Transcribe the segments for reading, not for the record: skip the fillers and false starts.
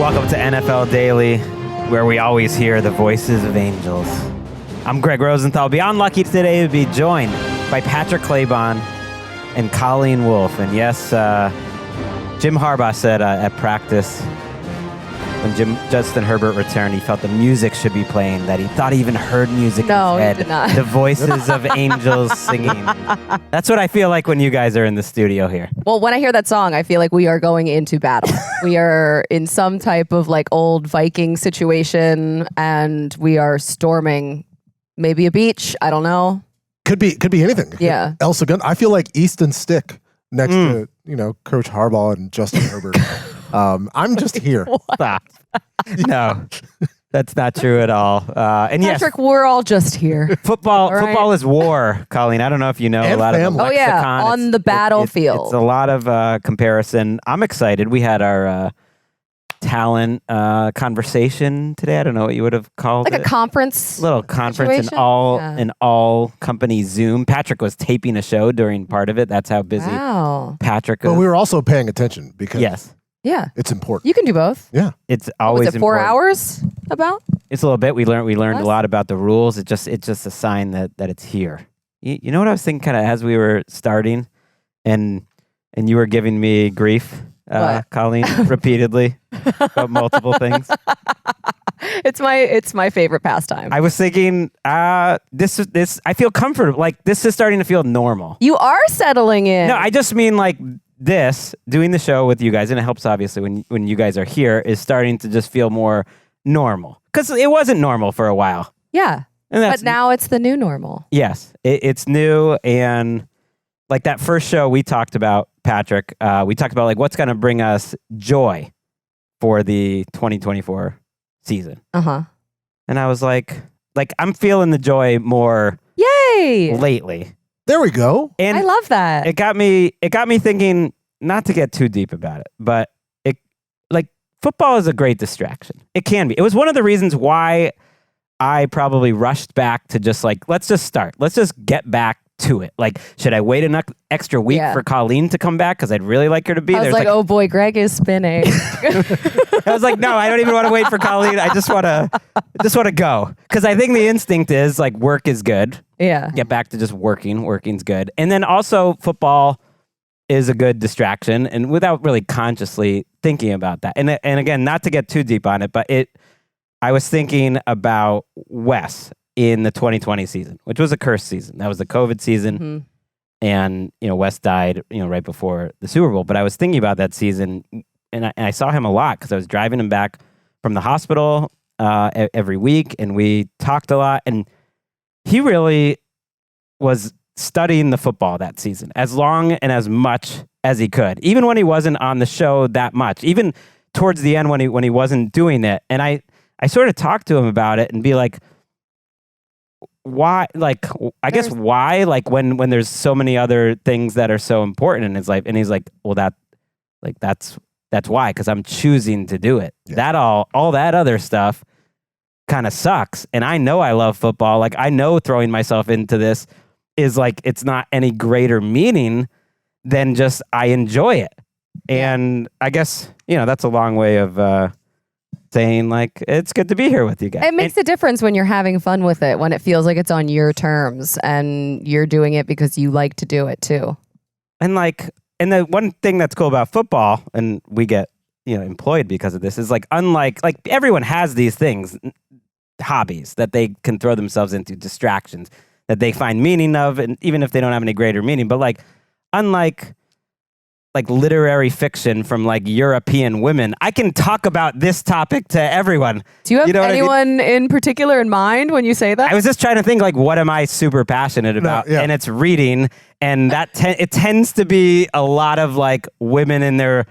Welcome to NFL Daily, where we always hear the voices of angels. I'm Gregg Rosenthal. Beyond lucky today to be joined by Patrick Claybon and Colleen Wolfe. And yes, Jim Harbaugh said at practice when Justin Herbert returned, he felt the music should be playing, that he thought he even heard music in his head. He did not. The voices of angels singing. That's what I feel like when you guys are in the studio here. Well, when I hear that song, I feel like we are going into battle. We are in some type of like old Viking situation, and we are storming maybe a beach. I don't know. Could be anything. Yeah. Elsa Gunn. I feel like Easton Stick next to Coach Harbaugh and Justin Herbert. I'm just here. Stop. No, that's not true at all. And Patrick, we're all just here. Football is war, Colleen. I don't know if you know and a lot family. of the lexicon. On the battlefield. It's a lot of comparison. I'm excited. We had our talent conversation today. I don't know what you would have called like it. A conference. Little conference situation? in all company Zoom. Patrick was taping a show during part of it. That's how busy Patrick is. But we were also paying attention because Yeah. it's important. You can do both. Yeah. It's always was it 4 important. hours about? It's a little bit. We learned a lot about the rules. It's just a sign that it's here. You know what I was thinking kind of as we were starting and you were giving me grief, Colleen, repeatedly about multiple things. It's my favorite pastime. I was thinking this I feel comfortable. Like this is starting to feel normal. You are settling in. No, I just mean like this, doing the show with you guys, and it helps obviously when you guys are here, is starting to just feel more normal. Because it wasn't normal for a while. Yeah. But now it's the new normal. Yes. It's new. And like that first show we talked about, Patrick, we talked about like what's going to bring us joy for the 2024 season. Uh-huh. And I was like I'm feeling the joy more lately. There we go. And I love that. It got me thinking, not to get too deep about it, but football is a great distraction. It can be. It was one of the reasons why I probably rushed back to just like, let's just start. Let's just get back to it. Like, should I wait an extra week for Colleen to come back? Because I'd really like her to be there. I was like, oh boy, Gregg is spinning. I was like, no, I don't even want to wait for Colleen. I just want to go. Because I think the instinct is like work is good. Yeah. Get back to just working. Working's good. And then also football is a good distraction, and without really consciously thinking about that. And again, not to get too deep on it, but I was thinking about Wes in the 2020 season, which was a cursed season. That was the COVID season. Mm-hmm. And, Wes died, right before the Super Bowl. But I was thinking about that season, and I saw him a lot because I was driving him back from the hospital every week, and we talked a lot. And he really was studying the football that season as long and as much as he could, even when he wasn't on the show that much, even towards the end when he wasn't doing it. And I sort of talked to him about it and be like, why, like, I guess why, like when there's so many other things that are so important in his life. And he's like, well, that's why, because I'm choosing to do it. Yeah. That all that other stuff kind of sucks. And I know I love football. Like I know throwing myself into this is like, it's not any greater meaning than just I enjoy it. And I guess, that's a long way of saying like, it's good to be here with you guys. It makes a difference when you're having fun with it, when it feels like it's on your terms and you're doing it because you like to do it too. And the one thing that's cool about football, and we get, employed because of this, is like, unlike, like everyone has these things, hobbies that they can throw themselves into, distractions that they find meaning of, and even if they don't have any greater meaning, but like, unlike like literary fiction from like European women, I can talk about this topic to everyone. Do you have anyone in particular in mind when you say that? I was just trying to think like, what am I super passionate about? And it's reading, and that it tends to be a lot of like women in their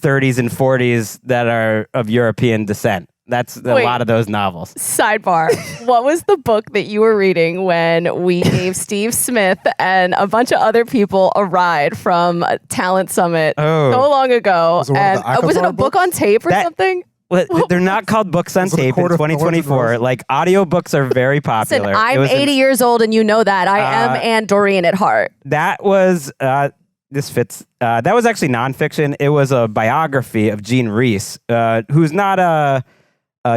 30s and 40s that are of European descent. That's a lot of those novels. Sidebar. What was the book that you were reading when we gave Steve Smith and a bunch of other people a ride from a Talent Summit so long ago? Was it a book on tape or something? Well, they're not called books on tape in 2024. Like audiobooks are very popular. Listen, I'm 80 years old and you know that. I am Anne Doreen at heart. That was this fits. That was actually nonfiction. It was a biography of Jean Reese, who's not a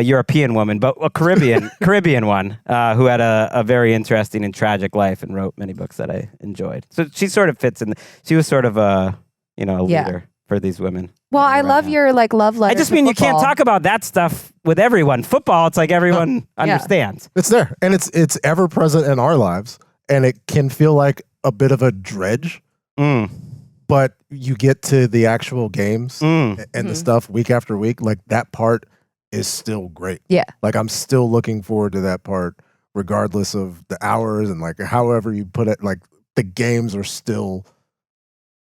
European woman, but a Caribbean one, who had a very interesting and tragic life and wrote many books that I enjoyed. So she sort of fits in. She was sort of a leader for these women. Well, I love your love letter. I just mean you can't talk about that stuff with everyone. Football, it's like everyone understands. It's there, and it's ever present in our lives, and it can feel like a bit of a dredge. But you get to the actual games and the stuff week after week, like that part is still great. Yeah. Like I'm still looking forward to that part, regardless of the hours and like however you put it. Like the games are still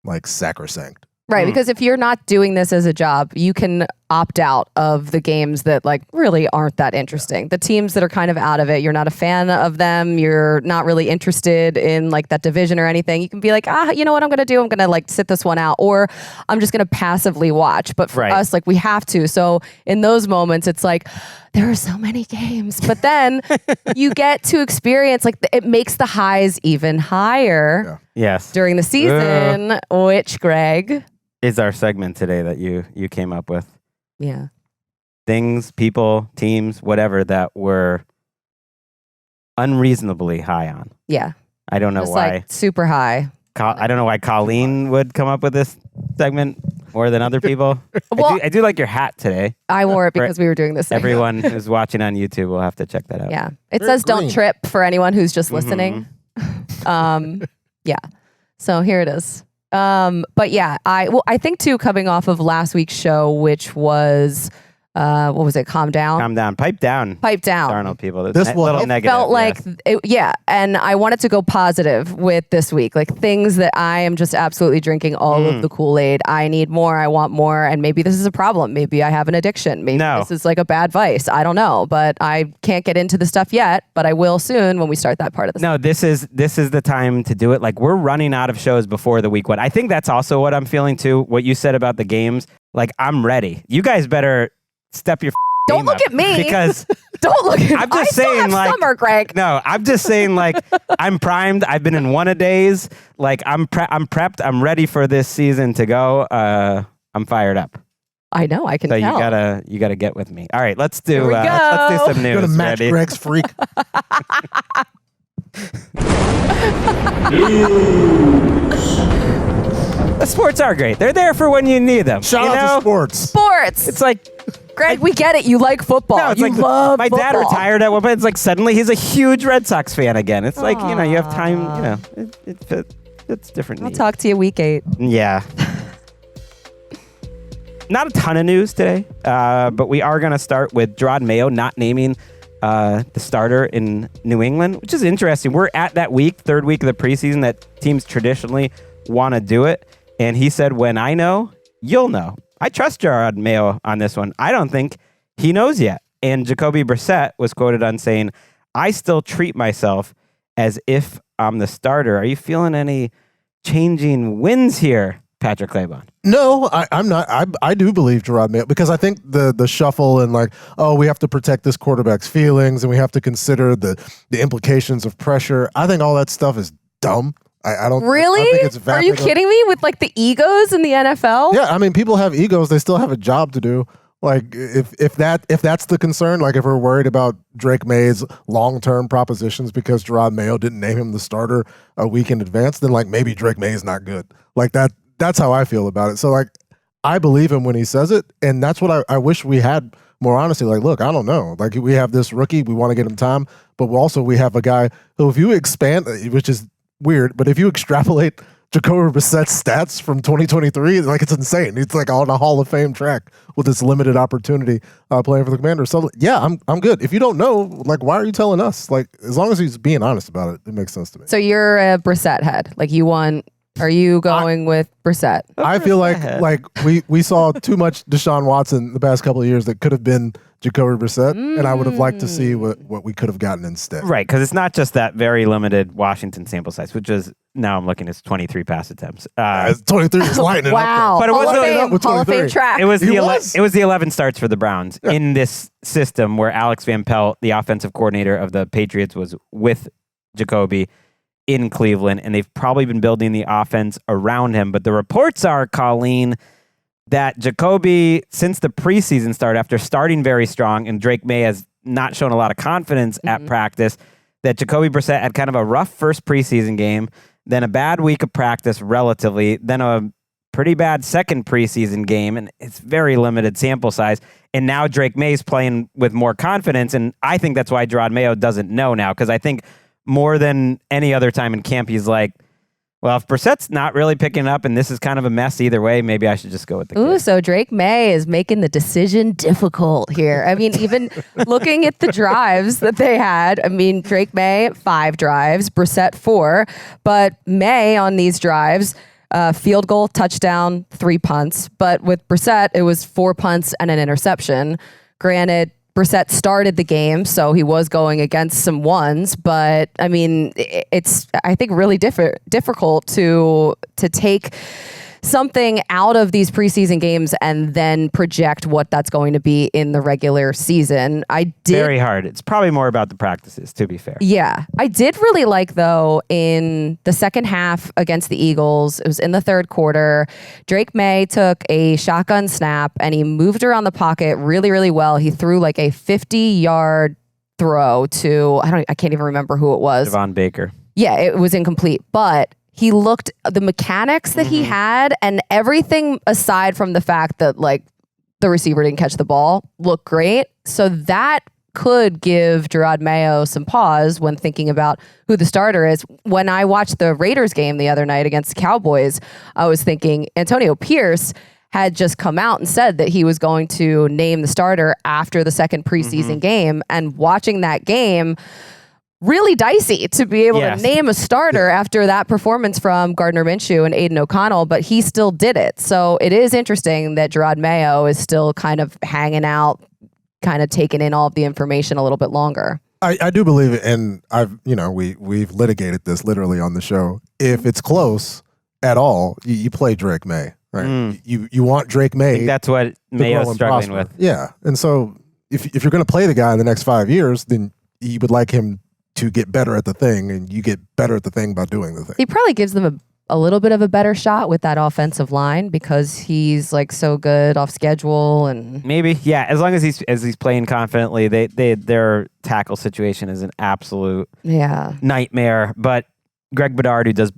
like sacrosanct. Right, because if you're not doing this as a job, you can opt out of the games that like really aren't that interesting. The teams that are kind of out of it, you're not a fan of them, you're not really interested in like that division or anything. You can be like, you know what I'm going to do? I'm going to like sit this one out, or I'm just going to passively watch. But for us, like we have to. So in those moments, it's like, there are so many games, but then you get to experience like it makes the highs even higher. Yes. During the season, which Gregg is our segment today that you came up with. Yeah. Things, people, teams, whatever that were unreasonably high on. Yeah. I don't know just why. Like super high. I don't know why Colleen would come up with this segment more than other people. Well, I do like your hat today. I wore it because we were doing this. Everyone who's watching on YouTube will have to check that out. Yeah. It says green. Don't trip for anyone who's just listening. Yeah. So here it is. But yeah, I think too, coming off of last week's show, which was what was it? Calm down. Calm down. Pipe down. Pipe down. Darnold people. This little it negative. Felt like and I wanted to go positive with this week, like things that I am just absolutely drinking all of the Kool-Aid. I need more. I want more, and maybe this is a problem. Maybe I have an addiction. Maybe this is like a bad vice. I don't know, but I can't get into the stuff yet. But I will soon when we start that part of the. No, this is the time to do it. Like we're running out of shows before the week one. I think that's also what I'm feeling too. What you said about the games, like I'm ready. You guys better step your. Don't look at me because don't look at me. I'm just saying, still have like summer, Gregg. No, I'm just saying, like I'm primed. I've been in one-a-days. Like I'm prepped. I'm ready for this season to go. I'm fired up. I know. I can tell. So you gotta get with me. All right, let's do let's do some news. Gonna match Gregg's freak. The sports are great. They're there for when you need them. Shout out to sports. Sports. It's like, Gregg, we get it. You like football. No, it's you like love my football. dad retired at one point. It's like suddenly he's a huge Red Sox fan again. It's like, you have time, it's different. I'll talk to you week 8. Yeah. Not a ton of news today, but we are going to start with Jerod Mayo not naming the starter in New England, which is interesting. We're at that third week of the preseason that teams traditionally want to do it. And he said, when I know, you'll know. I trust Jerod Mayo on this one. I don't think he knows yet. And Jacoby Brissett was quoted on saying, I still treat myself as if I'm the starter. Are you feeling any changing winds here, Patrick Claybon? No, I'm not. I do believe Jerod Mayo because I think the shuffle and like, we have to protect this quarterback's feelings and we have to consider the implications of pressure. I think all that stuff is dumb. I don't really. I think it's Are you kidding me? With like the egos in the NFL? Yeah, I mean, people have egos. They still have a job to do. Like if that's the concern, like if we're worried about Drake May's long-term propositions because Jerod Mayo didn't name him the starter a week in advance, then like maybe Drake May is not good. Like that's how I feel about it. So like I believe him when he says it, and that's what I wish we had more honesty. Like, look, I don't know. Like we have this rookie, we want to get him time, but we have a guy who, if you expand, which is weird, but if you extrapolate Jacoby Brissett's stats from 2023, like it's insane. It's like on a Hall of Fame track with this limited opportunity playing for the Commanders. So yeah, I'm good. If you don't know, like, why are you telling us? Like, as long as he's being honest about it, it makes sense to me. So you're a Brissett head. Like are you going with Brissett? I feel like we saw too much Deshaun Watson the past couple of years that could have been Jacoby Brissett, and I would have liked to see what we could have gotten instead. Right, because it's not just that very limited Washington sample size, which is now I'm looking at 23 pass attempts. 23 is lighting wow. up. But it was Hall of Fame track. It was the 11 starts for the Browns in this system where Alex Van Pelt, the offensive coordinator of the Patriots, was with Jacoby in Cleveland, and they've probably been building the offense around him. But the reports are, Colleen, that Jacoby, since the preseason start, after starting very strong, and Drake May has not shown a lot of confidence at practice, that Jacoby Brissett had kind of a rough first preseason game, then a bad week of practice relatively, then a pretty bad second preseason game, and it's very limited sample size. And now Drake May's playing with more confidence, and I think that's why Gerard Mayo doesn't know now, because I think more than any other time in camp, he's like, well, if Brissett's not really picking up and this is kind of a mess either way, maybe I should just go with the kid. So Drake May is making the decision difficult here. I mean, even looking at the drives that they had, I mean, Drake May, 5 drives, Brissett 4, but May on these drives, field goal, touchdown, 3 punts. But with Brissett, it was 4 punts and an interception. Granted, Brissett started the game, so he was going against some ones. But I mean, it's, I think, really difficult to take something out of these preseason games and then project what that's going to be in the regular season. Very hard. It's probably more about the practices, to be fair. Yeah. I did really like, though, in the second half against the Eagles, it was in the third quarter, Drake May took a shotgun snap and he moved around the pocket really, really well. He threw like a 50-yard throw to, I can't even remember who it was. Devon Baker. Yeah, it was incomplete, but he looked, the mechanics that he had and everything aside from the fact that like the receiver didn't catch the ball looked great. So that could give Gerard Mayo some pause when thinking about who the starter is. When I watched the Raiders game the other night against the Cowboys, I was thinking Antonio Pierce had just come out and said that he was going to name the starter after the second preseason game, and watching that game, really dicey to be able to name a starter after that performance from Gardner Minshew and Aiden O'Connell, but he still did it. So it is interesting that Gerard Mayo is still kind of hanging out, kind of taking in all of the information a little bit longer. I do believe it, and we've litigated this literally on the show. If it's close at all, you play Drake May, right? You want Drake May. I think that's what Mayo's struggling with. Yeah, and so if you're going to play the guy in the next 5 years, then you would like him to get better at the thing, and you get better at the thing by doing the thing. He probably gives them a little bit of a better shot with that offensive line because he's like so good off schedule, and maybe as long as he's playing confidently. Their tackle situation is an absolute nightmare. But Greg Bedard, who does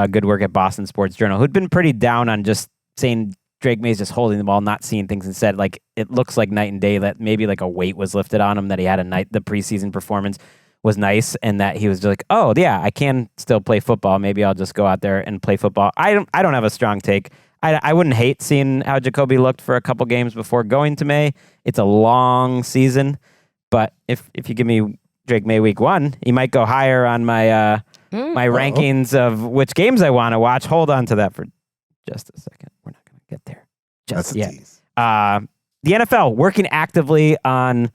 good work at Boston Sports Journal, who'd been pretty down on just saying Drake May's just holding the ball, not seeing things, and said like it looks like night and day, that maybe like a weight was lifted on him, that he had the preseason performance was nice, and that he was just like, oh yeah, I can still play football. Maybe I'll just go out there and play football. I don't have a strong take. I wouldn't hate seeing how Jacoby looked for a couple games before going to May. It's a long season, but if you give me Drake May week 1, he might go higher on my my rankings of which games I want to watch. Hold on to that for just a second. We're not going to get there just yet. The NFL working actively on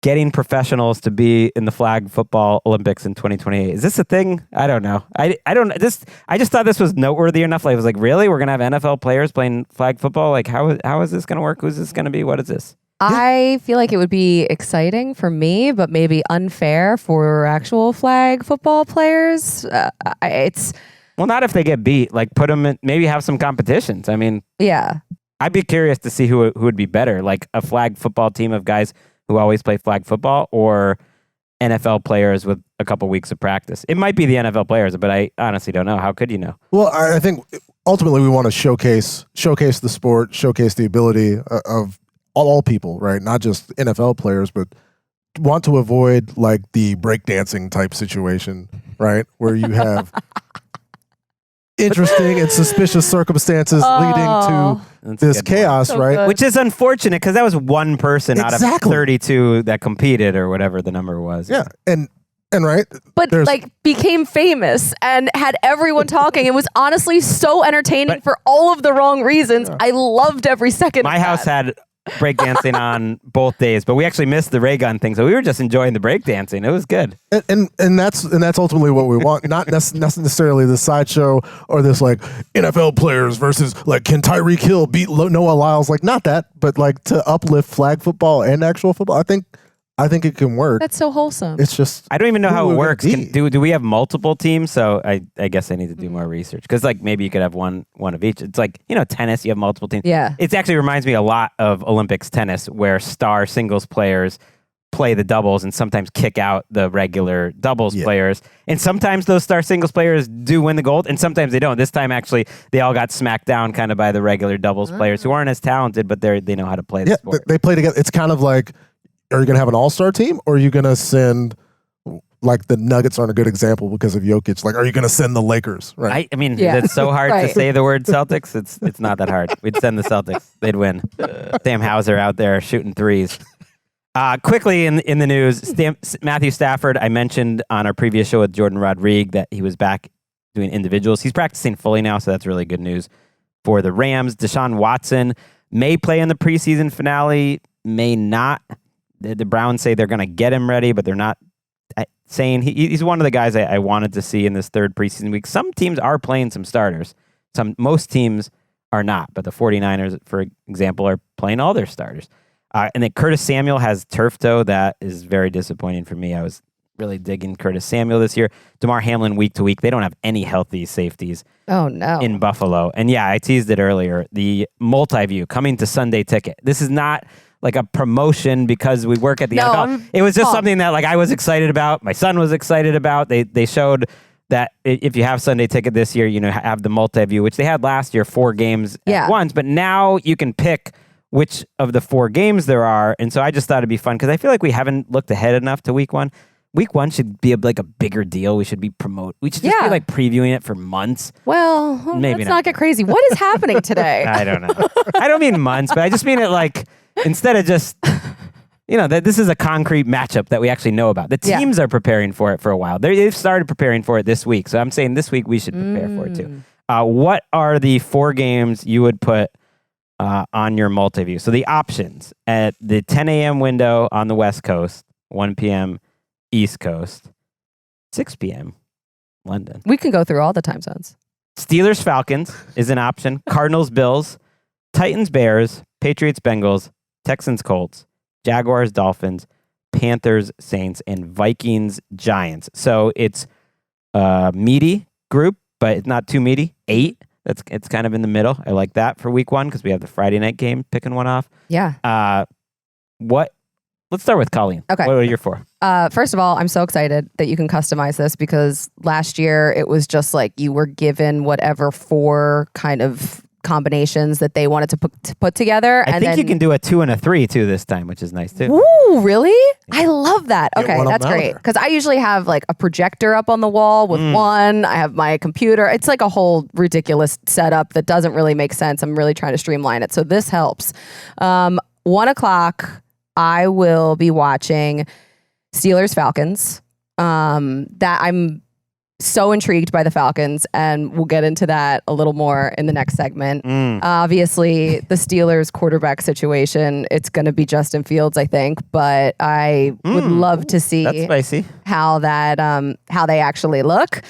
getting professionals to be in the flag football Olympics in 2028. Is this a thing? I don't know. I just thought this was noteworthy enough. Like, I was like, really? We're going to have NFL players playing flag football? Like, how is this going to work? Who's this going to be? What is this? I feel like it would be exciting for me, but maybe unfair for actual flag football players. Well, not if they get beat. Like, put them in, maybe have some competitions. I mean, I'd be curious to see who would be better, like a flag football team of guys who always play flag football, or NFL players with a couple weeks of practice. It might be the NFL players, but I honestly don't know. How could you know? Well, I think ultimately we want to showcase the sport, showcase the ability of all people, right? Not just NFL players, but want to avoid like the breakdancing type situation, right? Where you have interesting and suspicious circumstances leading to this chaos, right? Good. Which is unfortunate because that was one person out of 32 that competed, or whatever the number was. Yeah, and right, but like became famous and had everyone talking. It was honestly so entertaining for all of the wrong reasons. I loved every second. My house had breakdancing on both days, but we actually missed the ray gun thing, so we were just enjoying the breakdancing. It was good, and that's ultimately what we want. Not necessarily the sideshow or this like NFL players versus like can Tyreek Hill beat Noah Lyles? Like not that, but like to uplift flag football and actual football. I think I think it can work. That's so wholesome. It's just I don't even know how it works. Do we have multiple teams? So I guess I need to do more research because like maybe you could have one of each. It's like tennis. You have multiple teams. Yeah. It actually reminds me a lot of Olympics tennis where star singles players play the doubles and sometimes kick out the regular doubles players. And sometimes those star singles players do win the gold and sometimes they don't. This time actually they all got smacked down kind of by the regular doubles players who aren't as talented, but they know how to play the sport. They play together. It's kind of like, are you going to have an all-star team or are you going to send, like the Nuggets aren't a good example because of Jokic. Like, are you going to send the Lakers? Right. I mean, it's so hard to say the word Celtics. It's not that hard. We'd send the Celtics. They'd win. Sam Hauser out there shooting threes. Quickly in the news, Matthew Stafford, I mentioned on our previous show with Jordan Rodriguez that he was back doing individuals. He's practicing fully now, so that's really good news for the Rams. Deshaun Watson may play in the preseason finale, may not. The Browns say they're going to get him ready, but they're not saying he's one of the guys I wanted to see in this third preseason week. Some teams are playing some starters. Most teams are not, but the 49ers, for example, are playing all their starters. And then Curtis Samuel has turf toe. That is very disappointing for me. I was really digging Curtis Samuel this year. Damar Hamlin week to week. They don't have any healthy safeties. Oh, no. In Buffalo. And yeah, I teased it earlier. The multi-view coming to Sunday Ticket. This is not like a promotion because we work at the NFL. It was just something that like I was excited about. My son was excited about. They showed that if you have Sunday Ticket this year, have the multi-view, which they had last year, 4 games at once. But now you can pick which of the 4 games there are. And so I just thought it'd be fun because I feel like we haven't looked ahead enough to week 1. Week 1 should be like a bigger deal. We should be We should just be like previewing it for months. Well, maybe let's not get crazy. What is happening today? I don't know. I don't mean months, but I just mean it like instead of just, that this is a concrete matchup that we actually know about. The teams are preparing for it for a while. They've started preparing for it this week. So I'm saying this week we should prepare for it too. What are the 4 games you would put on your multi-view? So the options at the 10 a.m. window on the West Coast, 1 p.m. East Coast, 6 p.m. London. We can go through all the time zones. Steelers Falcons is an option. Cardinals Bills, Titans Bears, Patriots Bengals, Texans Colts, Jaguars Dolphins, Panthers Saints, and Vikings Giants. So it's a meaty group, but it's not too meaty. 8. It's kind of in the middle. I like that for week 1 because we have the Friday night game picking one off. Yeah. Let's start with Colleen. Okay. What are you for? First of all, I'm so excited that you can customize this because last year it was just like you were given whatever 4 kind of combinations that they wanted to put together. I think you can do a 2 and a 3 too this time, which is nice too. Ooh, really? Yeah. I love that. Okay, that's great. Because I usually have like a projector up on the wall with one. I have my computer. It's like a whole ridiculous setup that doesn't really make sense. I'm really trying to streamline it. So this helps. 1 o'clock, I will be watching Steelers Falcons. That I'm so intrigued by the Falcons, and we'll get into that a little more in the next segment. Obviously, the Steelers quarterback situation, it's going to be Justin Fields, I think, but I would love to see how they actually look.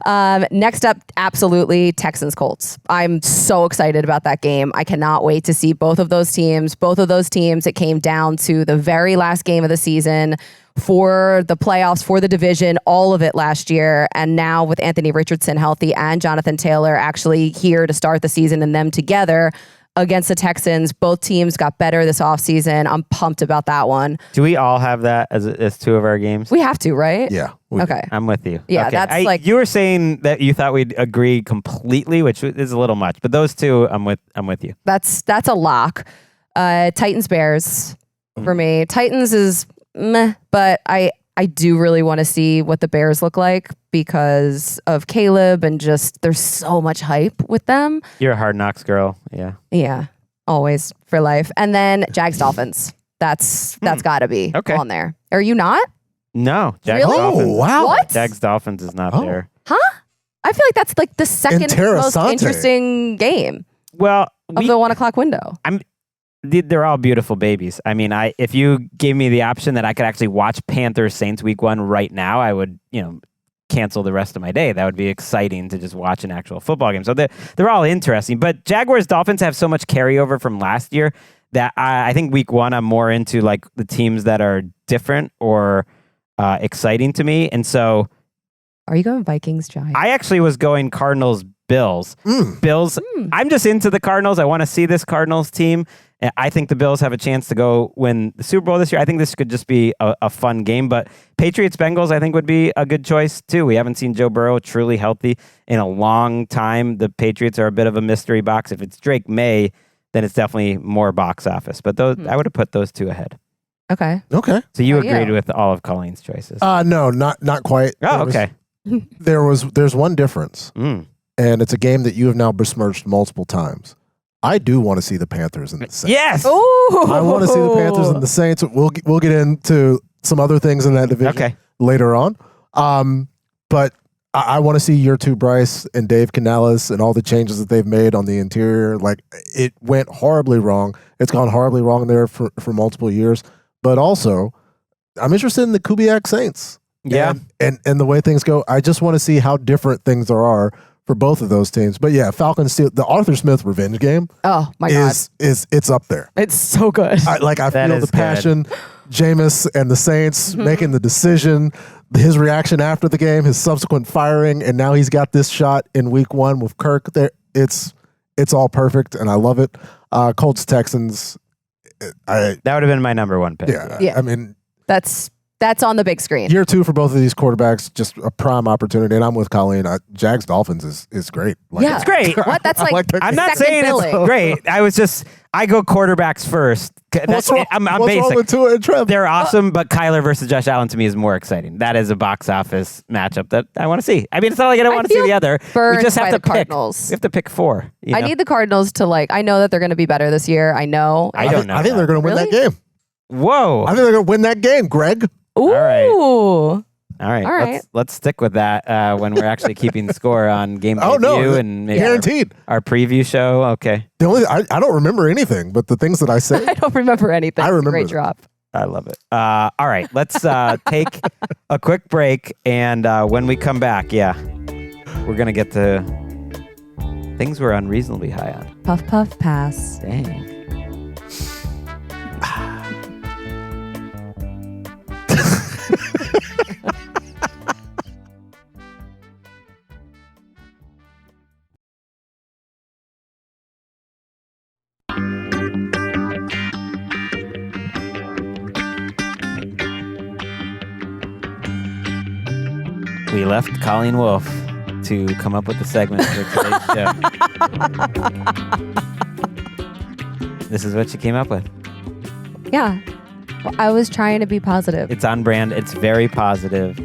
Next up, absolutely, Texans Colts. I'm so excited about that game. I cannot wait to see both of those teams. It came down to the very last game of the season for the playoffs, for the division, all of it last year. And now with Anthony Richardson healthy and Jonathan Taylor actually here to start the season and them together against the Texans, both teams got better this offseason. I'm pumped about that one. Do we all have that as 2 of our games? We have to, right? Yeah. Okay. I'm with you. Yeah, okay. that's like... You were saying that you thought we'd agree completely, which is a little much. But those 2, I'm with you. That's a lock. Titans Bears for me. Titans is... meh, but I do really want to see what the Bears look like because of Caleb and just there's so much hype with them. You're a Hard Knocks girl. Yeah, always for life. And then Jags Dolphins. That's got to be on there. Are you not? No, Jags Dolphins. Oh, wow. What? Jags Dolphins is not there. Huh? I feel like that's like the second most interesting game. Well, of the 1 o'clock window. They're all beautiful babies. I mean, if you gave me the option that I could actually watch Panthers Saints week 1 right now, I would, cancel the rest of my day. That would be exciting to just watch an actual football game. So they're all interesting. But Jaguars Dolphins have so much carryover from last year that I think week 1 I'm more into like the teams that are different or exciting to me, and so are you going Vikings, Giants? I actually was going Cardinals, Bills. Bills. I'm just into the Cardinals. I want to see this Cardinals team. I think the Bills have a chance to go win the Super Bowl this year. I think this could just be a fun game, but Patriots Bengals I think would be a good choice too. We haven't seen Joe Burrow truly healthy in a long time. The Patriots are a bit of a mystery box. If it's Drake May, then it's definitely more box office. But those I would have put those 2 ahead. Okay. So you agreed with all of Colleen's choices? No, not quite. Okay. There's one difference, and it's a game that you have now besmirched multiple times. I do want to see the Panthers and the Saints. Yes. Ooh. I want to see the Panthers and the Saints. We'll get into some other things in that division later on. But I want to see your 2 Bryce and Dave Canales and all the changes that they've made on the interior. Like, it went horribly wrong. It's gone horribly wrong there for multiple years. But also, I'm interested in the Kubiak Saints. Yeah. And the way things go. I just want to see how different things are for both of those teams. But yeah, Falcons, the Arthur Smith revenge game. Oh my God. It's up there. It's so good. I feel the passion. Jameis and the Saints making the decision, his reaction after the game, his subsequent firing, and now he's got this shot in week 1 with Kirk there. It's all perfect, and I love it. Colts Texans. That would have been my number 1 pick. Yeah. I mean, that's on the big screen. Year 2 for both of these quarterbacks, just a prime opportunity. And I'm with Colleen. Jags Dolphins is great. It's great. What? That's like I'm not saying it's great. I go quarterbacks first. What's wrong with Tua and Trev? They're awesome, but Kyler versus Josh Allen to me is more exciting. That is a box office matchup that I want to see. I mean, it's not like I don't want to see the other. We just have to pick. Cardinals. We have to pick 4. I need the Cardinals to I know that they're going to be better this year. I know. I think they're going to win that game. Whoa. I think they're going to win that game, Greg. Ooh. All right. Let's stick with that when we're actually keeping score on game review and maybe guaranteed our preview show. Okay. The only I don't remember anything, but the things that I say, I don't remember anything. I remember. Great drop. I love it. All right, let's take a quick break, and when we come back, we're gonna get to things we're unreasonably high on. Puff puff pass. Dang. We left Colleen Wolfe to come up with the segment for today's show. This is what she came up with. Yeah. Well, I was trying to be positive. It's on brand. It's very positive.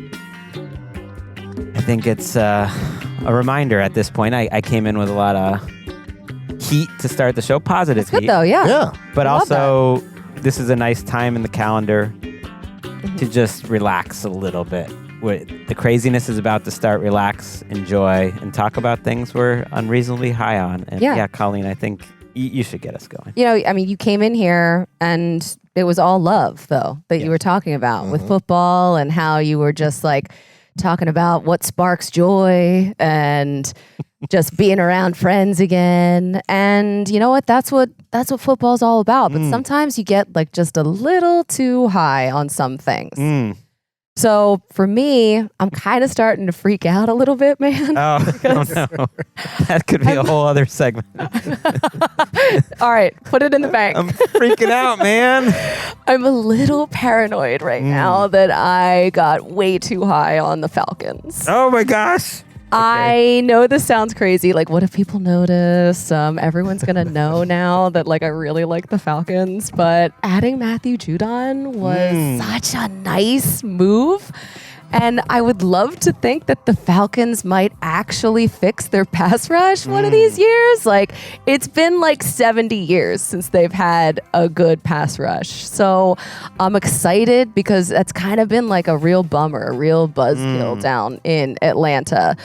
I think it's a reminder at this point. I came in with a lot of heat to start the show. Positive That's good heat. Though, yeah. But also, this is a nice time in the calendar to just relax a little bit. The craziness is about to start. Relax, enjoy, and talk about things we're unreasonably high on. And Colleen, I think you should get us going. You came in here and it was all love, though, that you were talking about with football and how you were just talking about what sparks joy and just being around friends again. And you know what? That's what football's all about. But sometimes you get just a little too high on some things. So for me, I'm kind of starting to freak out a little bit, man. Oh no. That could be a whole other segment. All right, put it in the bank. I'm freaking out, man. I'm a little paranoid right now that I got way too high on the Falcons. Oh my gosh. I know this sounds crazy. What if people notice? Everyone's going to know now that I really like the Falcons. But adding Matthew Judon was such a nice move. And I would love to think that the Falcons might actually fix their pass rush one of these years. It's been 70 years since they've had a good pass rush. So I'm excited because that's kind of been a real bummer, a real buzzkill down in Atlanta.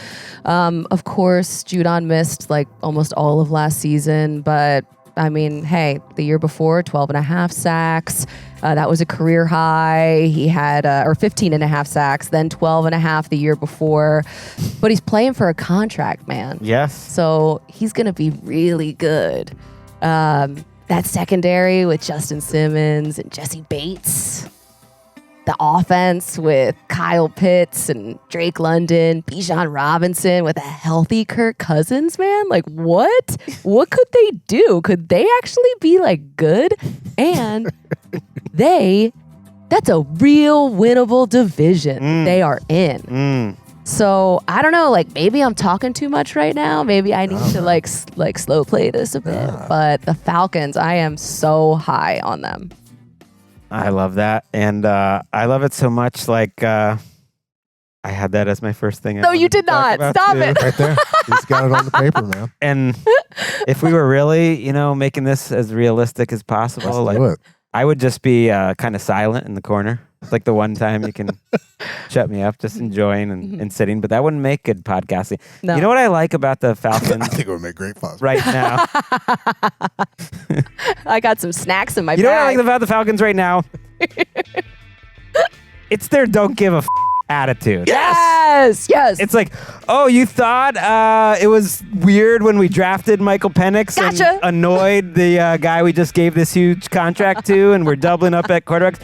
Of course, Judon missed almost all of last season, but I mean, hey, the year before, 12 and a half sacks. That was a career high. He had, 15 and a half sacks, then 12 and a half the year before. But he's playing for a contract, man. Yes. So he's going to be really good. that secondary with Justin Simmons and Jesse Bates. The offense with Kyle Pitts and Drake London, Bijan Robinson with a healthy Kirk Cousins, man. Like, what? What could they do? Could they actually be like good? And that's a real winnable division they are in. So I don't know, like maybe I'm talking too much right now. Maybe I need to like slow play this a bit. But the Falcons, I am so high on them. I love that. And I love it so much. Like, I had that as my first thing. No, you did not. Stop it. Right there. He's got it on the paper, man. And if we were really, making this as realistic as possible, like I would just be kind of silent in the corner. It's like the one time you can shut me up, just enjoying and sitting. But that wouldn't make good podcasting. No. You know what I like about the Falcons? I think it would make great podcast right now. I got some snacks in my bag. You know what I like about the Falcons right now? It's their don't give a attitude. Yes. It's like, oh, you thought it was weird when we drafted Michael Penix and annoyed the guy we just gave this huge contract to, and we're doubling up at quarterbacks.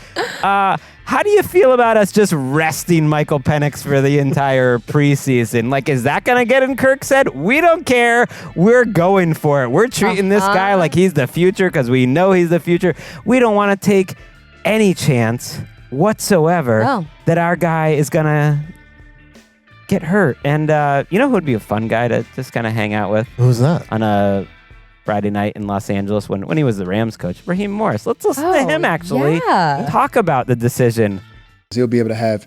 How do you feel about us just resting Michael Penix for the entire preseason? Like, is that going to get in Kirk's head? We don't care. We're going for it. We're treating this guy like he's the future because we know he's the future. We don't want to take any chance whatsoever that our guy is going to get hurt. And you know who would be a fun guy to just kind of hang out with? Who's that? On a Friday night in Los Angeles when he was the Rams coach, Raheem Morris. Let's listen to him actually talk about the decision. He'll be able to have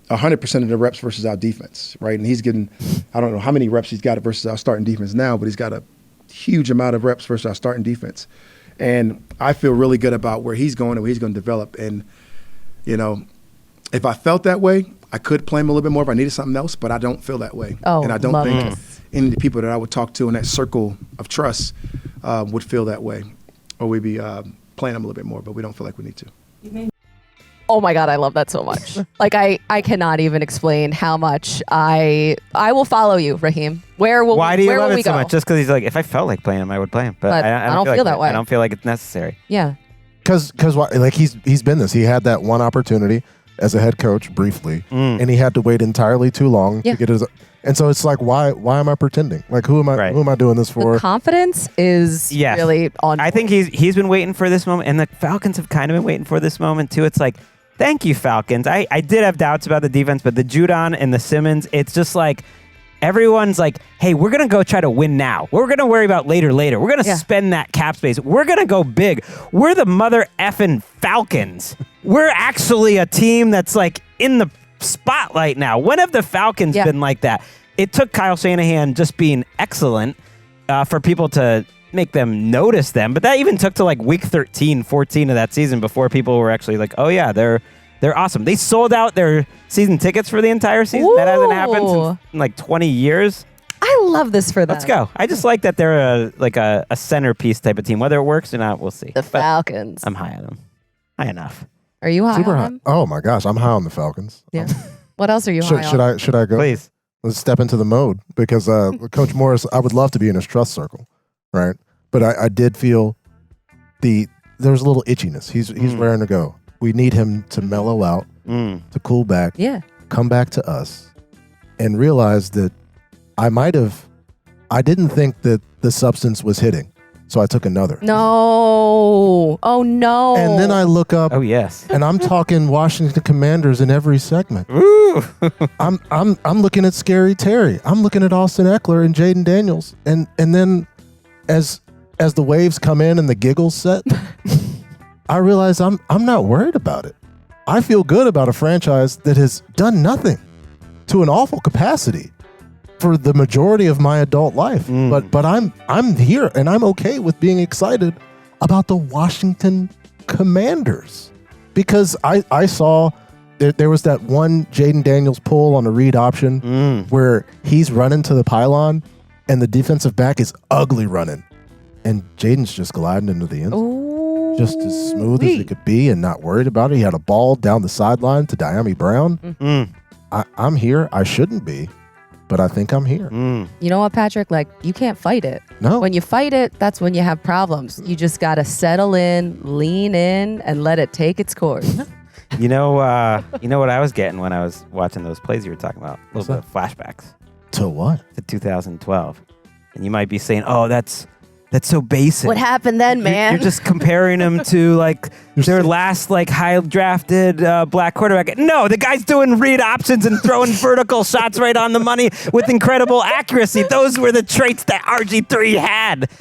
100% of the reps versus our defense, right? And he's getting, I don't know how many reps he's got versus our starting defense now, but he's got a huge amount of reps versus our starting defense. And I feel really good about where he's going and where he's going to develop. And, if I felt that way, I could play him a little bit more if I needed something else, but I don't feel that way. And I don't think any of the people that I would talk to in that circle of trust would feel that way, or we'd be playing him a little bit more, but we don't feel like we need to. Oh my God, I love that so much. Like I cannot even explain how much I will follow you, Raheem. Why do you love it so much? Just because he's like, if I felt like playing him, I would play him. But I don't feel that way. I don't feel like it's necessary. Yeah. Because like he's been this. He had that one opportunity as a head coach briefly, and he had to wait entirely too long to get his. And so it's like, why am I pretending? Like, who am I doing this for? The confidence is really on. I think he's been waiting for this moment, and the Falcons have kind of been waiting for this moment too. It's like, thank you, Falcons. I did have doubts about the defense, but the Judon and the Simmons, it's just like everyone's like, hey, we're going to go try to win now. We're going to worry about later. We're going to spend that cap space. We're going to go big. We're the mother effing Falcons. We're actually a team that's like in the spotlight now. When have the Falcons been like that? It took Kyle Shanahan just being excellent for people to make them notice them. But that even took to like week 13, 14 of that season before people were actually like, oh yeah, they're awesome. They sold out their season tickets for the entire season. Ooh. That hasn't happened since like 20 years. I love this for them. Let's go. I just like that they're a centerpiece type of team. Whether it works or not, we'll see. The Falcons. I'm high on them. High enough. Are you high on them? Oh my gosh, I'm high on the Falcons. Yeah. What else are you high on? Should I go? Please. Let's step into the mode because Coach Morris, I would love to be in his trust circle, right? But I did feel there's a little itchiness. He's raring to go. We need him to mellow out, to cool back, come back to us, and realize that I didn't think that the substance was hitting, so I took another. No. Oh, no. And then I look up. Oh, yes. And I'm talking Washington Commanders in every segment. Ooh. I'm looking at Scary Terry. I'm looking at Austin Eckler and Jaden Daniels. And then as the waves come in and the giggles set, I realize I'm not worried about it. I feel good about a franchise that has done nothing to an awful capacity for the majority of my adult life. But I'm here and I'm okay with being excited about the Washington Commanders because I saw there was that one Jaden Daniels pull on a read option where he's running to the pylon and the defensive back is ugly running and Jaden's just gliding into the end zone. Just as smooth as it could be and not worried about it. He had a ball down the sideline to Diami Brown. I'm here. I shouldn't be. but I think I'm here. You know what, Patrick? Like, you can't fight it. No. When you fight it, that's when you have problems. You just got to settle in, lean in, and let it take its course. You know what I was getting when I was watching those plays you were talking about? Those flashbacks. To what? To 2012. And you might be saying, oh, that's so basic. What happened then, man? You're just comparing them to like their last like high drafted black quarterback. No, the guy's doing read options and throwing vertical shots right on the money with incredible accuracy. Those were the traits that RG3 had.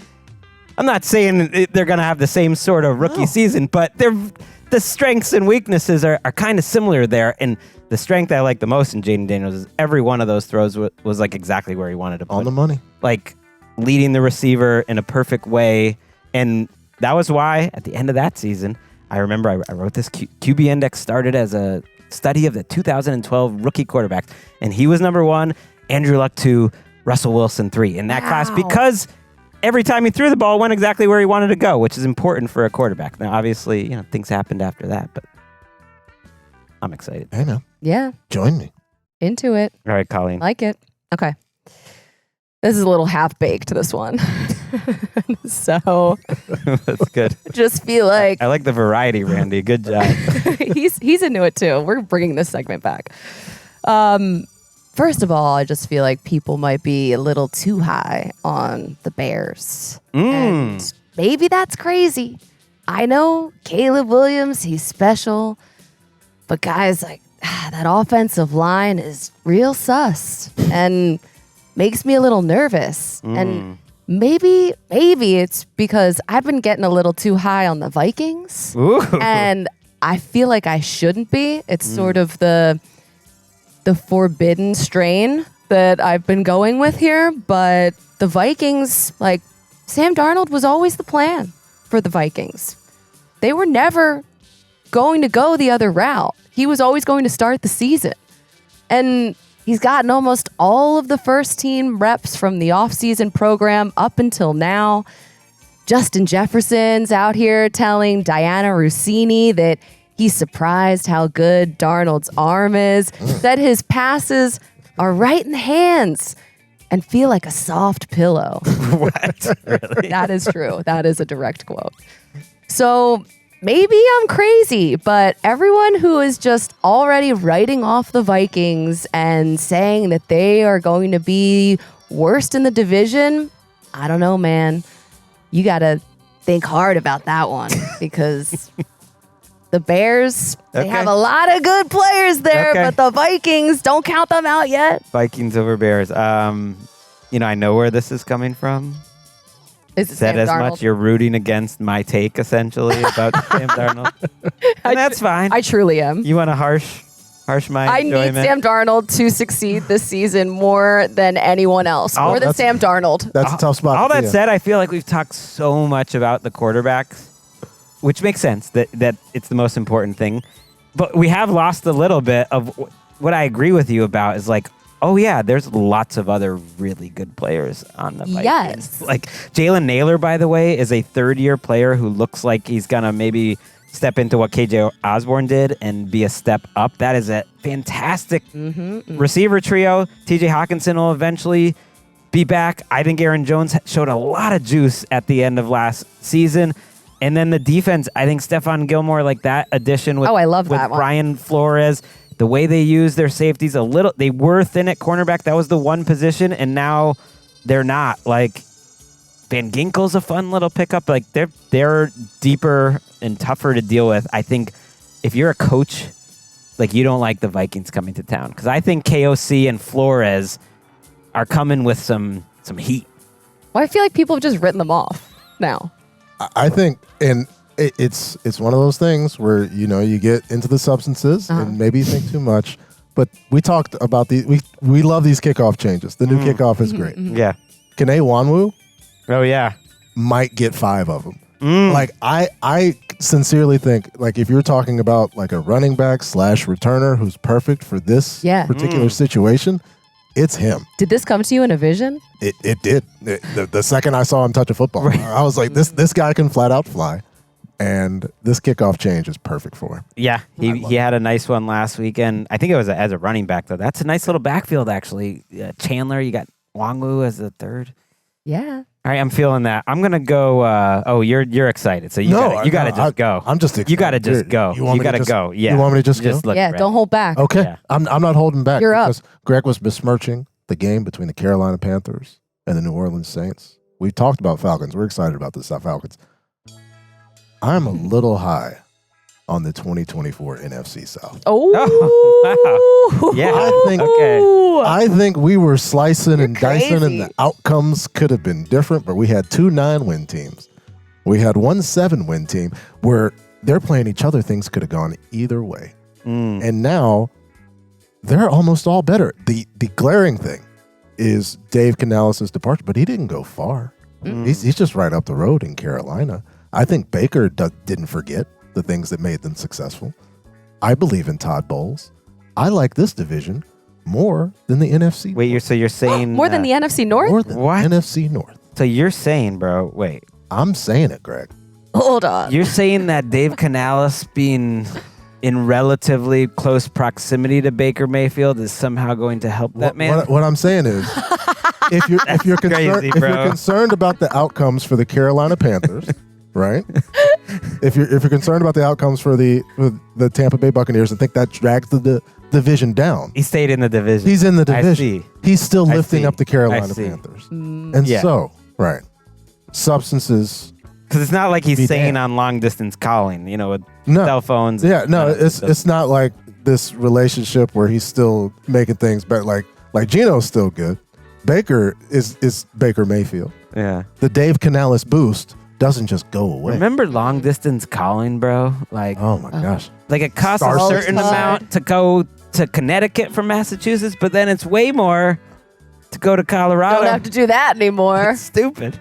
I'm not saying they're going to have the same sort of rookie season, but the strengths and weaknesses are kind of similar there. And the strength I like the most in Jaden Daniels is every one of those throws was like exactly where he wanted to put on the money. Like leading the receiver in a perfect way. And that was why at the end of that season, I remember I wrote this QB index started as a study of the 2012 rookie quarterbacks. And he was number 1, Andrew Luck 2, Russell Wilson 3 in that class because every time he threw the ball, it went exactly where he wanted to go, which is important for a quarterback. Now, obviously, things happened after that, but I'm excited. I know. Yeah. Join me. Into it. All right, Colleen. Like it. Okay. This is a little half-baked, this one. So. That's good. Just feel like. I like the variety, Randy. Good job. He's into it, too. We're bringing this segment back. First of all, I just feel like people might be a little too high on the Bears. And maybe that's crazy. I know Caleb Williams, he's special. But guys, like that offensive line is real sus and makes me a little nervous. And maybe it's because I've been getting a little too high on the Vikings. Ooh. And I feel like I shouldn't be. It's sort of the forbidden strain that I've been going with here. But the Vikings, like Sam Darnold was always the plan for the Vikings. They were never going to go the other route. He was always going to start the season. And he's gotten almost all of the first team reps from the offseason program up until now. Justin Jefferson's out here telling Diana Rossini that he's surprised how good Darnold's arm is, that his passes are right in the hands and feel like a soft pillow. What? Really? That is true. That is a direct quote. So maybe I'm crazy, but everyone who is just already writing off the Vikings and saying that they are going to be worst in the division, I don't know, man. You got to think hard about that one because the Bears, they have a lot of good players there, but the Vikings, don't count them out yet. Vikings over Bears. I know where this is coming from. Is it Said Sam as Darnold? much, you're rooting against my take, essentially, about Sam Darnold. And that's fine. I truly am. You want to harsh my enjoyment? I need Sam Darnold to succeed this season more than anyone else, more than Sam Darnold. That's a tough spot. All that said, I feel like we've talked so much about the quarterbacks, which makes sense that it's the most important thing. But we have lost a little bit of what I agree with you about is like, oh yeah, there's lots of other really good players on the Vikings. Yes. Like Jalen Naylor, by the way, is a third-year player who looks like he's going to maybe step into what KJ Osborne did and be a step up. That is a fantastic receiver trio. TJ Hawkinson will eventually be back. I think Aaron Jones showed a lot of juice at the end of last season. And then the defense, I think Stephon Gilmore, like that addition with, I love with that one. Brian Flores, the way they use their safeties they were thin at cornerback. That was the one position, and now they're not. Like Van Ginkel's a fun little pickup. Like they're deeper and tougher to deal with. I think if you're a coach, like you don't like the Vikings coming to town because I think KOC and Flores are coming with some heat. Well, I feel like people have just written them off now. I think, and it's one of those things where you get into the substances and maybe you think too much. But we talked about we love these kickoff changes. The new kickoff is great. Yeah, Kene Nwanwu, oh yeah, might get 5 of them. Like I sincerely think like if you're talking about like a running back / returner who's perfect for this particular situation, it's him. Did this come to you in a vision? It did. The second I saw him touch a football, I was like, this guy can flat out fly. And this kickoff change is perfect for him. Yeah, he had a nice one last weekend. I think it was as a running back, though. That's a nice little backfield, actually. Chandler, you got Wangwu as the third. Yeah. All right, I'm feeling that. I'm gonna go. You're excited, so you gotta just go. I'm just excited. You gotta just go. You gotta go. Yeah. You want me to just go? Yeah. Don't hold back. Okay. Yeah. I'm not holding back. You're up. Because Gregg was besmirching the game between the Carolina Panthers and the New Orleans Saints. We've talked about Falcons. We're excited about the Falcons. I'm a little high on the 2024 NFC South. Oh, wow. Yeah. I think we were slicing and dicing, and the outcomes could have been different, but we had 2 9-win teams. We had 1 7-win team where they're playing each other. Things could have gone either way. And now they're almost all better. The glaring thing is Dave Canales' departure, but he didn't go far. He's just right up the road in Carolina. I think Baker didn't forget the things that made them successful. I believe in Todd Bowles. I like this division more than the NFC. Wait, you're saying more than the NFC North? More than what? NFC North. So you're saying, bro? Wait, I'm saying it, Gregg. Hold on. you're saying that Dave Canales being in relatively close proximity to Baker Mayfield is somehow going to help that man? What I'm saying is, if you're concerned about the outcomes for the Carolina Panthers, right? If you're concerned about the outcomes for the Tampa Bay Buccaneers and think that drags the division down, He stayed in the division. he's in the division. I see. He's still I lifting see. up the Carolina I see. Panthers, and Yeah. so right, substances. Because it's not like he's Be saying damned. on long distance calling, with No. cell phones. Yeah, no, and it's not like this relationship where he's still making things better. Like Geno's still good. Baker is Baker Mayfield. Yeah. The Dave Canales boost doesn't just go away. Remember long distance calling, bro? Like, Oh my gosh. like it costs Star a certain System. amount to go to Connecticut from Massachusetts, but then it's way more to go to Colorado. Don't have to do that anymore. It's stupid.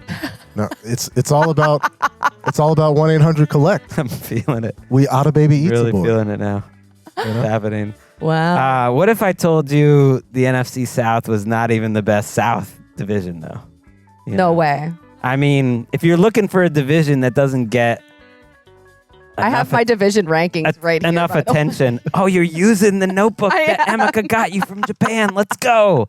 No, it's all about 1-800-collect. I'm feeling it. We oughta baby eats Really aboard. feeling it now. It's happening. Wow. What if I told you the NFC South was not even the best South division, though? No way. I mean, if you're looking for a division that doesn't get I have my division rankings right here. enough by the way. attention. Oh, you're using the notebook that Emeka got you from Japan. Let's go.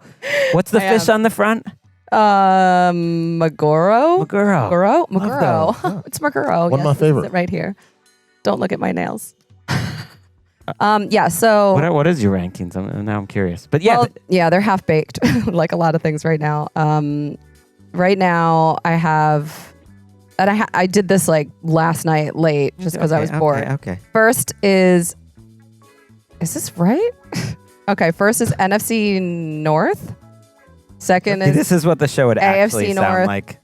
What's the fish on the front? Maguro. Maguro. Maguro. It's Maguro. One of my favorite. Right here. Don't look at my nails. Yeah. So. What is your rankings? Now I'm curious. But yeah, Well, yeah, they're half baked, like a lot of things right now. Right now, I have, and I did this like last night late, just because I was bored. Okay. First is this right? Okay, first is NFC North. Second is This is what the show would actually AFC sound North. like.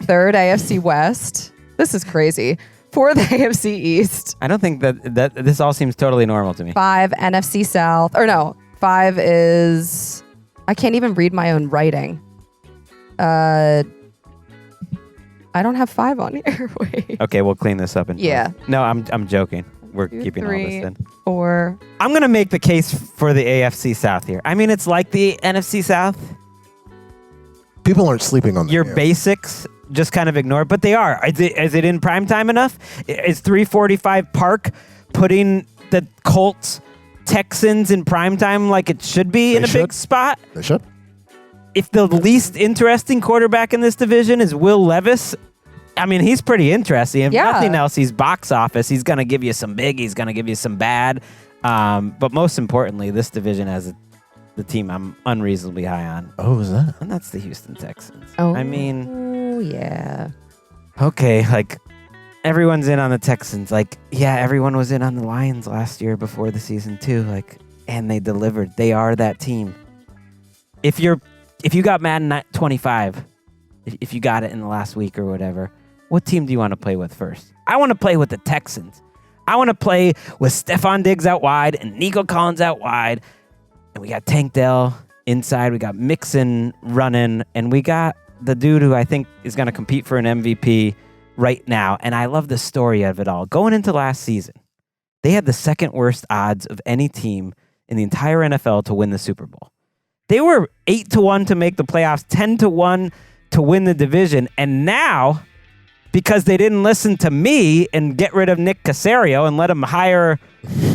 third AFC West. This is crazy. Fourth AFC East. I don't think that this all seems totally normal to me. 5 NFC South. Or no, 5 is, I can't even read my own writing. I don't have 5 on here. Wait. Okay, we'll clean this up. Yeah. No, I'm joking. We're 2, keeping all 3, this in. 4. I'm going to make the case for the AFC South here. I mean, it's like the NFC South. People aren't sleeping on the Your game. basics just kind of ignored, but they are. Is it in prime time enough? Is 345 Park putting the Colts Texans in prime time like it should be in a big spot? They should. If the least interesting quarterback in this division is Will Levis, I mean, he's pretty interesting. If nothing else, he's box office. He's going to give you some big. He's going to give you some bad. But most importantly, this division has the team I'm unreasonably high on. Oh, is that? And that's the Houston Texans. Oh, I mean, yeah. okay, like everyone's in on the Texans. Like, yeah, everyone was in on the Lions last year before the season too. Like, and they delivered. They are that team. If you got Madden 25, if you got it in the last week or whatever, what team do you want to play with first? I want to play with the Texans. I want to play with Stephon Diggs out wide and Nico Collins out wide. And we got Tank Dell inside. We got Mixon running. And we got the dude who I think is going to compete for an MVP right now. And I love the story of it all. Going into last season, they had the second worst odds of any team in the entire NFL to win the Super Bowl. They were 8-1 to make the playoffs, 10-1 to win the division. And now because they didn't listen to me and get rid of Nick Caserio and let him hire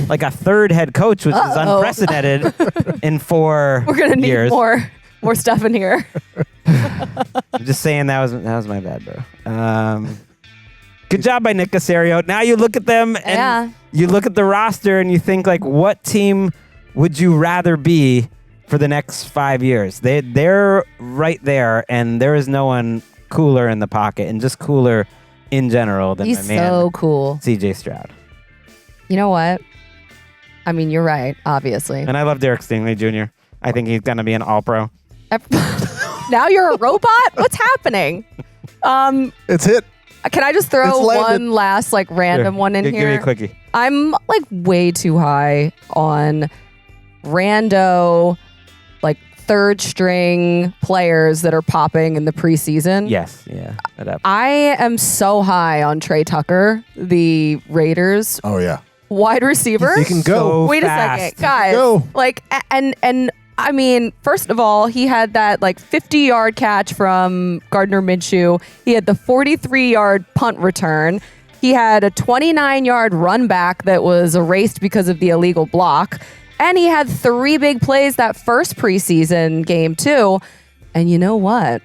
like a third head coach, which is unprecedented in 4 years. We're gonna need more stuff in here. I'm just saying that was my bad, bro. Good job by Nick Caserio. Now you look at them and you look at the roster and you think like, what team would you rather be for the next 5 years? They're right there, and there is no one cooler in the pocket and just cooler in general than He's my man. so cool. CJ Stroud. You know what? I mean, you're right, obviously. And I love Derek Stingley Jr. I think he's going to be an all-pro. Now you're a robot? What's happening? It's hit. Can I just throw one last like random one in here? Give me a quickie. I'm like way too high on rando, like third string players that are popping in the preseason. Yes, yeah. I am so high on Trey Tucker, the Raiders. Oh yeah. Wide receiver. He can go. Wait fast. a second, guys. Go. Like and I mean, first of all, he had that like 50-yard catch from Gardner Minshew. He had the 43-yard punt return. He had a 29-yard run back that was erased because of the illegal block. And he had 3 big plays that first preseason game too. And you know what?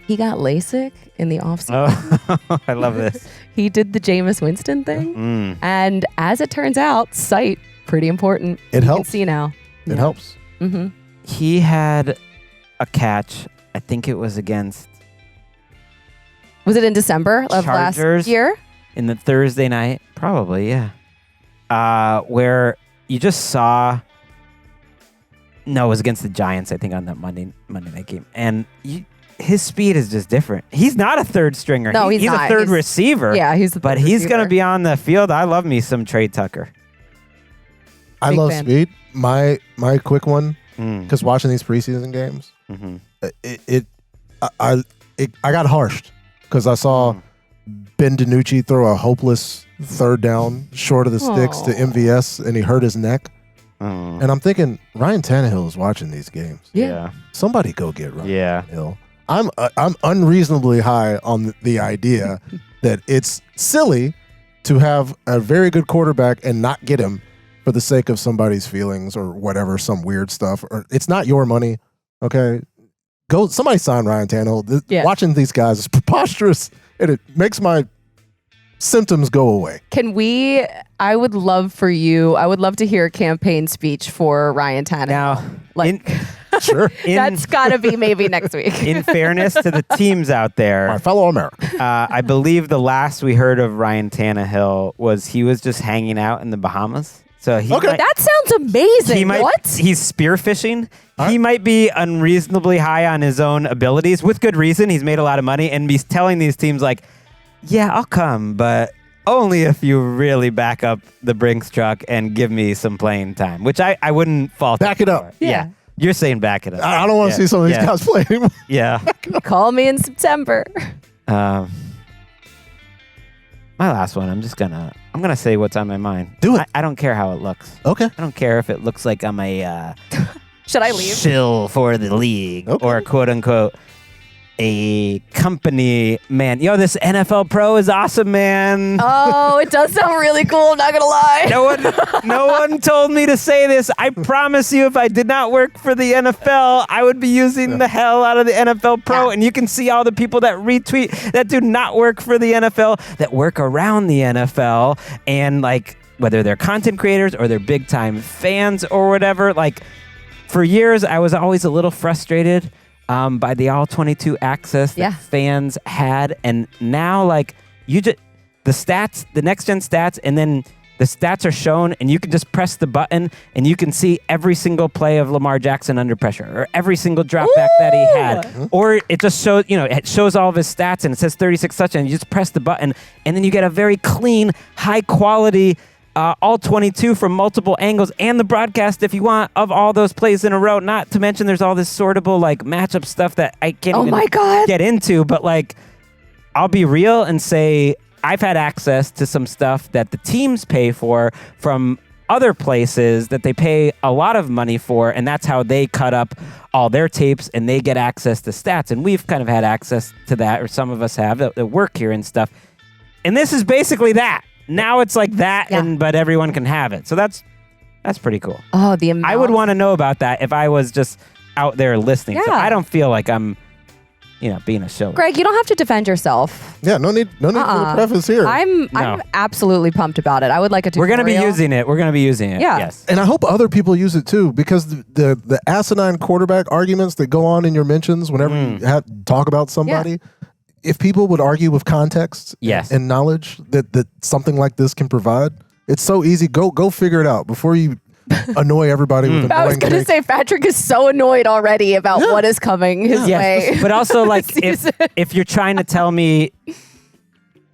He got LASIK in the offseason. Oh, I love this. He did the Jameis Winston thing. And as it turns out, sight, pretty important. It helps. You can see now. It helps. Mm-hmm. He had a catch. I think it was against Was it in December of Chargers last year? in the Thursday night, probably, yeah. Where you just saw. No, it was against the Giants, I think, on that Monday night game, and his speed is just different. He's not a third stringer. No, he's not. A third receiver. Yeah, he's the third but he's receiver. going to be on the field. I love me some Trey Tucker. I Big love fan. speed. My quick one, because watching these preseason games, I got harshed because I saw Ben DiNucci throw a hopeless third down short of the sticks to MVS, and he hurt his neck. And I'm thinking, Ryan Tannehill is watching these games. Yeah. Somebody go get Ryan Yeah. Tannehill. I'm unreasonably high on the idea that it's silly to have a very good quarterback and not get him for the sake of somebody's feelings or whatever, some weird stuff. Or it's not your money, okay? Go, somebody sign Ryan Tannehill. Watching these guys is preposterous, and it makes my symptoms go away. I would love to hear a campaign speech for Ryan Tannehill. Now, Sure. That's got to be maybe next week. In fairness to the teams out there, My fellow Americans. I believe the last we heard of Ryan Tannehill was he was just hanging out in the Bahamas. So That sounds amazing. What? He's spearfishing. All right. He might be unreasonably high on his own abilities with good reason. He's made a lot of money, and he's telling these teams like, yeah, I'll come, but only if you really back up the Brinks truck and give me some playing time, which I wouldn't fault. Back it up. Yeah. You're saying back it up. I don't want to see some of these guys play anymore. Yeah. Call me in September. My last one, I'm gonna say what's on my mind. Do it. I don't care how it looks. Okay. I don't care if it looks like I'm a Should I leave? shill for the league or quote unquote a company man. Yo, this NFL Pro is awesome, man. Oh, it does sound really cool. I'm not gonna lie. No one told me to say this. I promise you, if I did not work for the NFL, I would be using the hell out of the NFL Pro. And you can see all the people that retweet that do not work for the NFL, that work around the NFL, and like whether they're content creators or they're big time fans or whatever. Like for years, I was always a little frustrated by the all 22 access that fans had, and now like you just the stats, the next gen stats, and then the stats are shown, and you can just press the button and you can see every single play of Lamar Jackson under pressure, or every single drop back that he had, or it just shows, it shows all of his stats and it says 36 touchdowns. You just press the button, and then you get a very clean, high quality. All 22 from multiple angles, and the broadcast, if you want, of all those plays in a row. Not to mention there's all this sortable like matchup stuff that I can't even get into. But like, I'll be real and say I've had access to some stuff that the teams pay for from other places that they pay a lot of money for, and that's how they cut up all their tapes and they get access to stats. And we've kind of had access to that, or some of us have that work here and stuff. And this is basically that. Now it's like that, but everyone can have it. So that's pretty cool. Oh, the amount. I would want to know about that if I was just out there listening. Yeah. So I don't feel like I'm, being a show. Gregg, you don't have to defend yourself. Yeah, no need for the preface here. I'm absolutely pumped about it. I would like a tutorial. We're going to be using it. Yeah. Yes. And I hope other people use it too, because the asinine quarterback arguments that go on in your mentions whenever you talk about somebody, if people would argue with context and knowledge that something like this can provide, it's so easy. Go figure it out before you annoy everybody with annoying I was going to say, Patrick is so annoyed already about what is coming his way. But also, like, if you're trying to tell me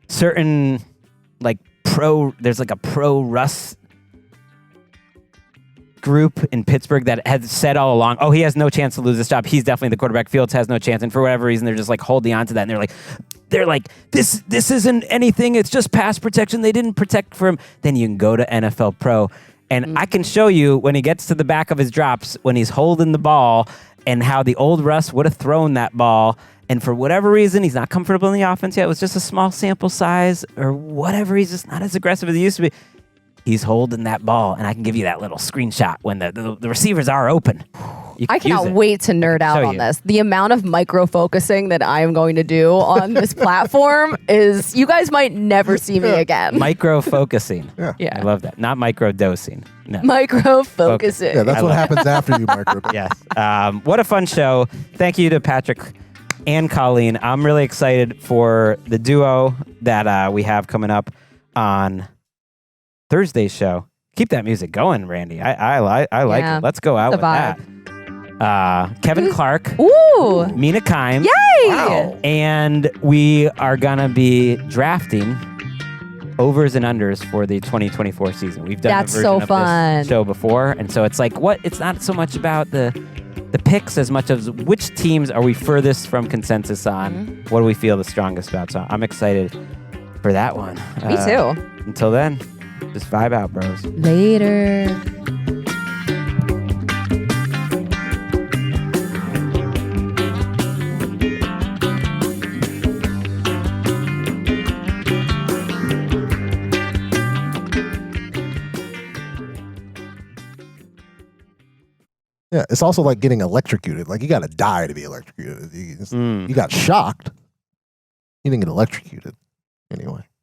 certain, like, there's like a pro-Russ group in Pittsburgh that has said all along, oh, he has no chance to lose this job. He's definitely the quarterback. Fields has no chance. And for whatever reason, they're just like holding on to that. And they're like, this isn't anything. It's just pass protection. They didn't protect for him. Then you can go to NFL Pro. And I can show you when he gets to the back of his drops, when he's holding the ball, and how the old Russ would have thrown that ball. And for whatever reason, he's not comfortable in the offense yet. It was just a small sample size or whatever. He's just not as aggressive as he used to be. He's holding that ball, and I can give you that little screenshot when the receivers are open. I cannot wait to nerd out on this. The amount of micro-focusing that I am going to do on this platform is, you guys might never see me again. Micro-focusing. Yeah. I love that. Not micro-dosing. No. Micro-focusing. Yeah, that's what happens after you micro. Yes. What a fun show. Thank you to Patrick and Colleen. I'm really excited for the duo that we have coming up on Thursday's show. Keep that music going, Randy. I like it. Let's go out with that. Kevin Clark. Ooh. Mina Kimes. Yay! Wow. And we are going to be drafting overs and unders for the 2024 season. We've done a version of this show before. And so it's like, it's not so much about the picks as much as which teams are we furthest from consensus on. What do we feel the strongest about? So I'm excited for that one. Me too. Until then, just vibe out, bros. Later. Yeah, it's also like getting electrocuted. Like, you got to die to be electrocuted. You got shocked. You didn't get electrocuted. Anyway.